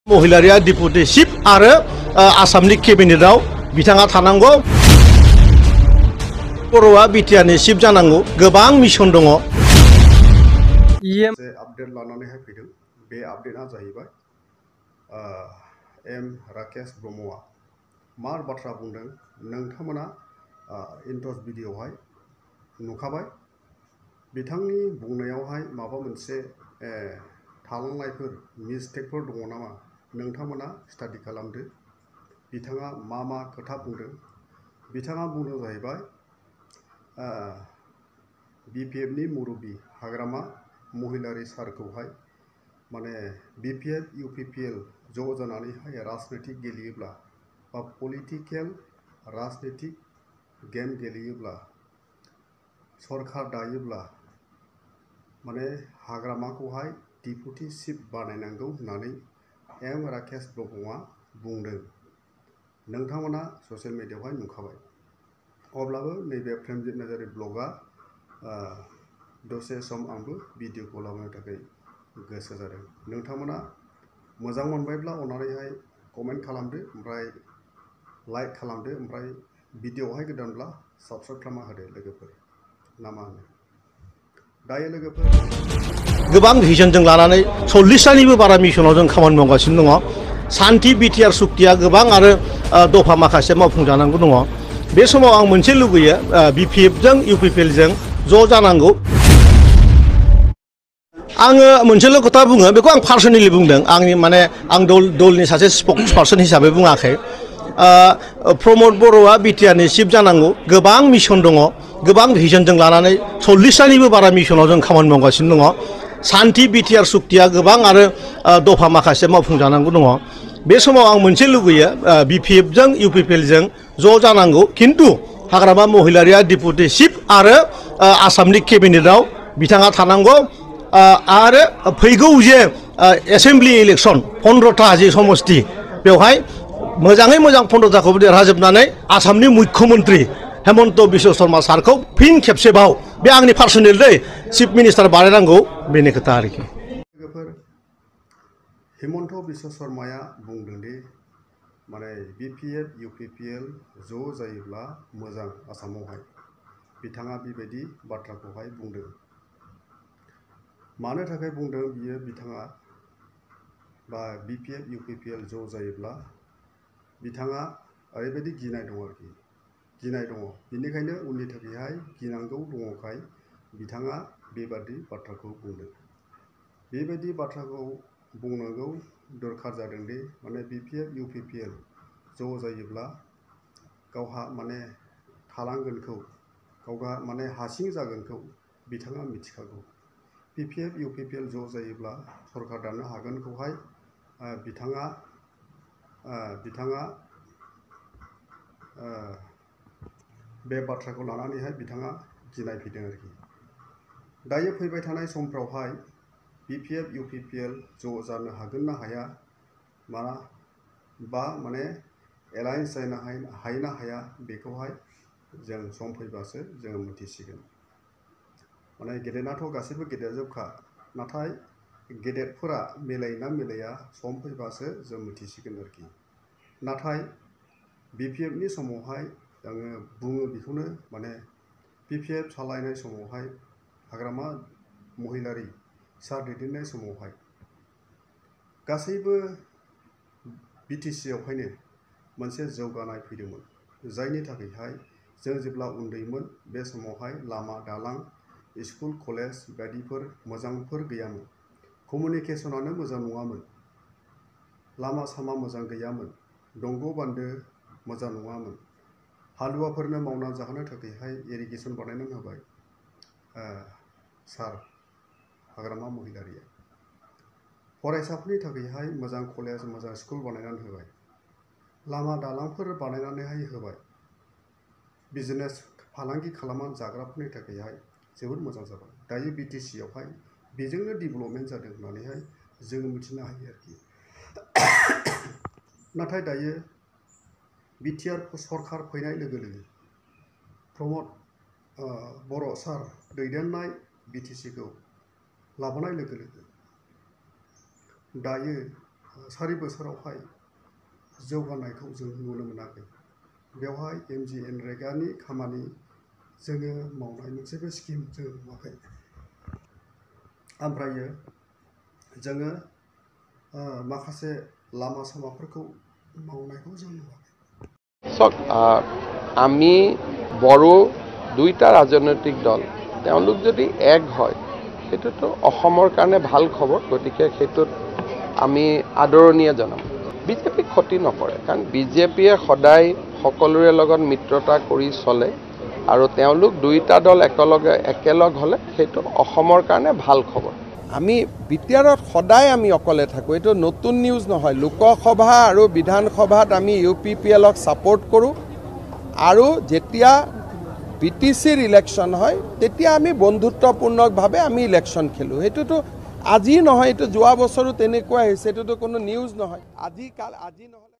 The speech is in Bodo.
महिलारिया डिपुटि चिफ आरो आसामनि केबिनेटआव बिथाङा थानांगौ। बर'आ बिटिआरनि चिफ जानांगौ। गोबां मिशन दङ। आपडेट लानानैहाय फैदों। बे आपडेटआ जाहैबाय एम राकेश ब्रह्मआ मा बाथ्रा बुंदों नोंथांमोना इन्ट्र'स भिडिअ'आवहाय नुखाबाय। बिथांनि बुंनायावहाय माबा मोनसे थालांनायफोर मिस्टेकफोर दङ नामा नोंथांमोना स्टाडि खालामदो। बिथाङा मा खोथा बुंदों। बिथाङा बुंदों जाहैबाय बिपिएफनि मुरब्बी हाग्रामा महिलारि सारखौहाय माने बिपिएफ इउपिपिएल ज' जानानैहाय राजनितिक गेलेयोब्ला बा पलिटिकेल राजनितिक गेम गेलेयोब्ला सरकार दायोब्ला माने हाग्रामाखौहाय डिपुटि चिफ बानायनांगौ होननानै एम राकेश ब्रह्मआ बुंदों। नोंथांमोना ससियेल मिडियायावहाय नुखाबाय। अब्लाबो नैबे प्रेमजित नार्जारी ब्लगआ दसे सम आंबो भिडिअखौ लाबोनो थाखाय गोसो जादों। नोंथांमोना मोजां मोनबायब्ला अननानैहाय कमेन्ट खालामदो, ओमफ्राय लाइक खालामदो, ओमफ्राय भिडिअआवहाय गोदानब्ला साबस्क्राइब खालामना होदो लोगोफोर। ना मा होनो? दायो लोगोफोर गोबां भिजनजों लानानै 40तानिबो बारा मिशनाव जों खामानि मावगासिनो दङ। शान्ति बिटिआर सुक्तिया गोबां आरो दफा माखासे मावफुंजानांगौ दङ। बे समाव आं मोनसे लुगैयो बिपिएफजों इउपिपिएलजों ज' जानांगौ। आङो मोनसेल' खोथा बुङो, बेखौ आं पार्सनेलि बुंदों। आंनि माने आं दलनि सासे स्पक्स पार्सन हिसाबै बुङाखै। प्रमद बर'आ बिटिआरनि चिफ जानांगौ। गोबां मिशन दङ। गोबां भिजनजों लानानै 40तानिबो बारा मिशनाव जों खामानि मावगासिनो दङ। शान्ति बिटिआर सुक्तिया गोबां आरो दफा माखासे मावफुंजानांगौ दङ। बे समाव आं मोनसे लुगैयो बिपिएफजों इउपिपिएलजों ज' जानांगौ। खिन्थु हाग्रामा महिलारिया डिपुटि चिफ आरो आसामनि केबिनेटआव बिथाङा थानांगौ। आरो फैगौ जे एसेम्बलि इलेक्सन 15टा जे समस्ति बेवहाय मोजाङै मोजां 15टाखौ देरहाजोबनानै आसामनि मुख्यमन्त्रि हेमन्त बिश्व शर्मा सारखौ फिन खेबसेबाव बे आंनि पार्सनेल दै चिफ मिनिस्टार बानायनांगौ बेनि खोथा आरोखि। लोगोफोर हेमन्त बिश्व शर्माया बुंदों दि माने बिपिएफ इउपिपिएल ज' जायोब्ला मोजां आसामावहाय। बिथाङा बेबायदि बाथ्राखौहाय बुंदों। मानो थाखाय बुंदों बियो बिथाङा बा बिपिएफ इउपिपिएल ज' जायोब्ला बिथाङा ओरैबायदि गिनाय दङ आरोखि। गिनाय दङ। बेनिखायनो उननि थाखायहाय गिनांगौ दङखाय बिथाङा बेबादि बाथ्राखौ बुंदों। बेबायदि बाथ्राखौ बुंनांगौ दरखार जादों दि माने बिपिएफ इउपिपिएल ज' जायोब्ला गावहा माने थालांगोनखौ गावहा माने हासिं जागोनखौ बिथाङा मिथिखागौ। बिपिएफ इउपिपिएल ज' जायोब्ला सरकार दानो हागोनखौहाय बिथाङा बे बाथ्राखौ लानानैहाय बिथाङा गिनाय फैदों आरोखि। दायो फैबाय थानाय समफ्रावहाय बिपिएफ इउपिपिएल ज' जानो हागोन ना हाया बा माने एलायन्स जानो हायो ना हाया बेखौहाय जों सम फैबासो जोङो मिथिसिगोन। माने गेदेराथ' गासैबो गेदेरजोबखा, नाथाय गेदेरफोरा मिलायोना मिलाया सम फैबासो जों मिथिसिगोन आरोखि। नाथाय बिपिएफनि समावहाय आङो बुङो बेखौनो माने बिपिएफ सालायनाय समावहाय हाग्रामा महिलारि सार दैदेननाय समावहाय गासैबो बिटिसिआवहायनो मोनसे जौगानाय फैदोंमोन। जायनि थाखायहाय जों जेब्ला उन्दैमोन बे समावहाय लामा दालां स्कुल कलेज बायदिफोर मोजांफोर गैयामोन। कमिउनिकेसनानो मोजां नङामोन। लामा सामा मोजां गैयामोन। दंग' बान्दो मोजां नङामोन। हालुवाफोरनो मावना जाहोनो थाखायहाय इरिगेसन बानायनानै होबाय सार हाग्रामा महिलारिया। फरायसाफोरनि थाखायहाय मोजां कलेज मोजां स्कुल बानायनानै होबाय। लामा दालांफोर बानायनानैहाय होबाय। बिजनेस फालांगि खालामनानै जाग्राफोरनि थाखायहाय जोबोद मोजां जाबाय। दायो बिटिसिआवहाय बेजोंनो डेभेलपमेन्ट जादों होननानैहाय जों मिथिनो हायो आरोखि। नाथाय दायो बिटिआर सरकार फैनाय लोगो लोगो प्रमद बर' सार दैदेननाय बिटिसिखौ लाबोनाय लोगो लोगो दायो 4 बोसोरावहाय जौगानायखौ जों नुनो मोनाखै बेवहाय MGNरेगानि खामानि जोङो मावनाय मोनसेबो स्किम जों नुवाखै ओमफ्रायो जोङो माखासे लामा सामाफोरखौ मावनायखौ जों नुवाखै চাওক আমি বড়ো দুইটা ৰাজনৈতিক দল তেওঁলোক যদি এক হয় সেইটোতো অসমৰ কাৰণে ভাল খবৰ গতিকে সেইটোত আমি আদৰণীয় জনাম বিজেপিক ক্ষতি নকৰে কাৰণ বিজেপিয়ে সদায় সকলোৰে লগত মিত্ৰতা কৰি চলে আৰু তেওঁলোক দুইটা দল একেলগ হ'লে সেইটো অসমৰ কাৰণে ভাল খবৰ আমি বিটিআৰত সদায় আমি অকলে থাকোঁ এইটো নতুন নিউজ নহয় লোকসভা আৰু বিধানসভাত আমি UPPLক ছাপোৰ্ট কৰোঁ আৰু যেতিয়া BTCৰ ইলেকশ্যন হয় তেতিয়া আমি বন্ধুত্বপূৰ্ণভাৱে আমি ইলেকশ্যন খেলোঁ সেইটোতো আজি নহয় এইটো যোৱা বছৰো তেনেকুৱা হৈছে এইটোতো কোনো নিউজ নহয় আজি নহ'লে